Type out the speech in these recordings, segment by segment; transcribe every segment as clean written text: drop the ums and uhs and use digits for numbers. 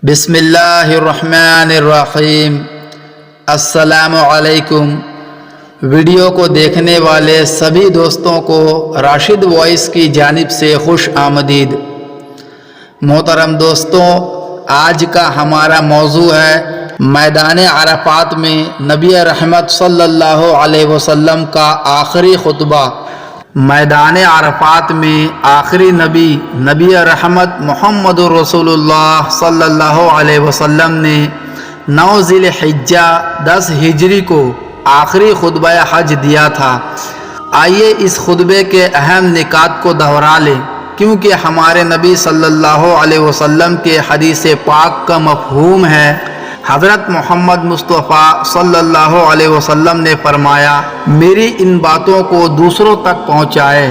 بسم اللہ الرحمن الرحیم۔ السلام علیکم۔ ویڈیو کو دیکھنے والے سبھی دوستوں کو راشد وائس کی جانب سے خوش آمدید۔ محترم دوستوں، آج کا ہمارا موضوع ہے میدان عرفات میں نبی رحمت صلی اللہ علیہ وسلم کا آخری خطبہ۔ میدان عرفات میں آخری نبی رحمت محمد رسول اللہ صلی اللہ علیہ وسلم نے 9 ذی الحجہ 10 ہجری کو آخری خطبہ حج دیا تھا۔ آئیے اس خطبے کے اہم نکات کو دہرا لیں، کیونکہ ہمارے نبی صلی اللہ علیہ وسلم کے حدیث پاک کا مفہوم ہے۔ حضرت محمد مصطفیٰ صلی اللہ علیہ وسلم نے فرمایا، میری ان باتوں کو دوسروں تک پہنچائے۔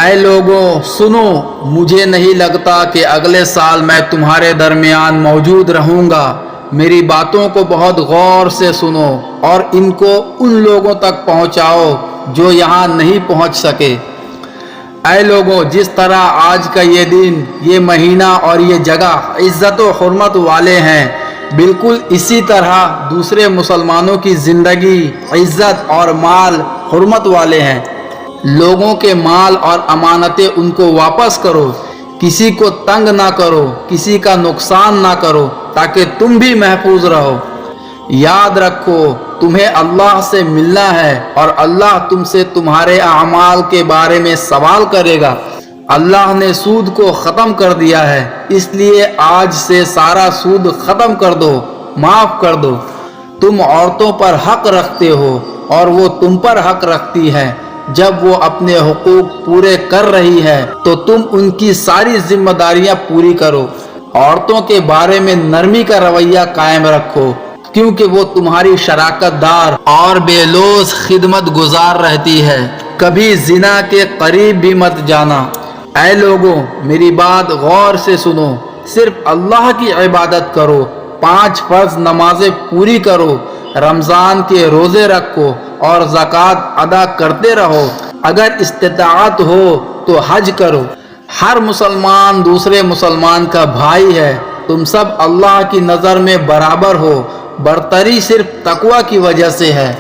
اے لوگوں سنو، مجھے نہیں لگتا کہ اگلے سال میں تمہارے درمیان موجود رہوں گا۔ میری باتوں کو بہت غور سے سنو اور ان کو ان لوگوں تک پہنچاؤ جو یہاں نہیں پہنچ سکے۔ اے لوگوں، جس طرح آج کا یہ دن، یہ مہینہ اور یہ جگہ عزت و حرمت والے ہیں، بالکل اسی طرح دوسرے مسلمانوں کی زندگی، عزت اور مال حرمت والے ہیں۔ لوگوں کے مال اور امانتیں ان کو واپس کرو، کسی کو تنگ نہ کرو، کسی کا نقصان نہ کرو، تاکہ تم بھی محفوظ رہو۔ یاد رکھو، تمہیں اللہ سے ملنا ہے اور اللہ تم سے تمہارے اعمال کے بارے میں سوال کرے گا۔ اللہ نے سود کو ختم کر دیا ہے، اس لیے آج سے سارا سود ختم کر دو، معاف کر دو۔ تم عورتوں پر حق رکھتے ہو اور وہ تم پر حق رکھتی ہے۔ جب وہ اپنے حقوق پورے کر رہی ہے تو تم ان کی ساری ذمہ داریاں پوری کرو۔ عورتوں کے بارے میں نرمی کا رویہ قائم رکھو، کیونکہ وہ تمہاری شراکت دار اور بے لوث خدمت گزار رہتی ہے۔ کبھی زنا کے قریب بھی مت جانا۔ اے لوگوں، میری بات غور سے سنو، صرف اللہ کی عبادت کرو، 5 فرض نمازیں پوری کرو، رمضان کے روزے رکھو اور زکوٰۃ ادا کرتے رہو۔ اگر استطاعت ہو تو حج کرو۔ ہر مسلمان دوسرے مسلمان کا بھائی ہے، تم سب اللہ کی نظر میں برابر ہو، برتری صرف تقوی کی وجہ سے ہے۔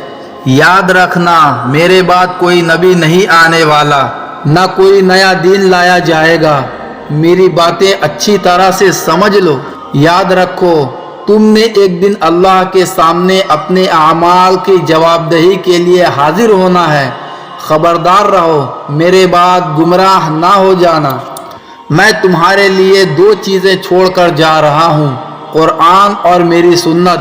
یاد رکھنا، میرے بعد کوئی نبی نہیں آنے والا، نہ کوئی نیا دین لایا جائے گا۔ میری باتیں اچھی طرح سے سمجھ لو۔ یاد رکھو، تم نے ایک دن اللہ کے سامنے اپنے اعمال کی جواب دہی کے لیے حاضر ہونا ہے۔ خبردار رہو، میرے بعد گمراہ نہ ہو جانا۔ میں تمہارے لیے 2 چیزیں چھوڑ کر جا رہا ہوں، قرآن اور میری سنت۔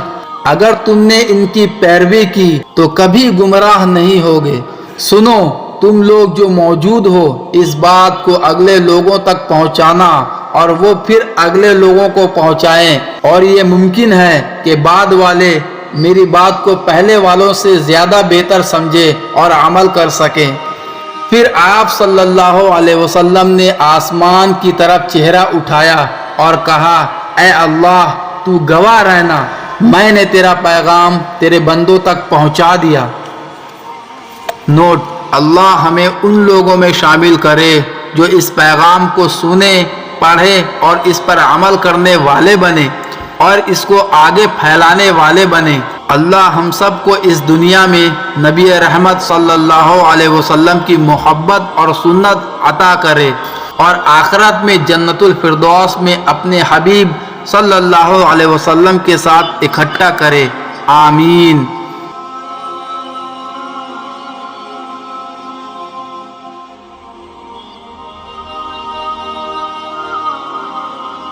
اگر تم نے ان کی پیروی کی تو کبھی گمراہ نہیں ہوگے۔ سنو، تم لوگ جو موجود ہو، اس بات کو اگلے لوگوں تک پہنچانا اور وہ پھر اگلے لوگوں کو پہنچائیں، اور یہ ممکن ہے کہ بعد والے میری بات کو پہلے والوں سے زیادہ بہتر سمجھے اور عمل کر سکیں۔ پھر آپ صلی اللہ علیہ وسلم نے آسمان کی طرف چہرہ اٹھایا اور کہا، اے اللہ، تو گواہ رہنا، میں نے تیرا پیغام تیرے بندوں تک پہنچا دیا۔ نوٹ: اللہ ہمیں ان لوگوں میں شامل کرے جو اس پیغام کو سنے، پڑھے اور اس پر عمل کرنے والے بنے اور اس کو آگے پھیلانے والے بنے۔ اللہ ہم سب کو اس دنیا میں نبی رحمت صلی اللہ علیہ وسلم کی محبت اور سنت عطا کرے اور آخرت میں جنت الفردوس میں اپنے حبیب صلی اللہ علیہ وسلم کے ساتھ اکٹھا کرے۔ آمین۔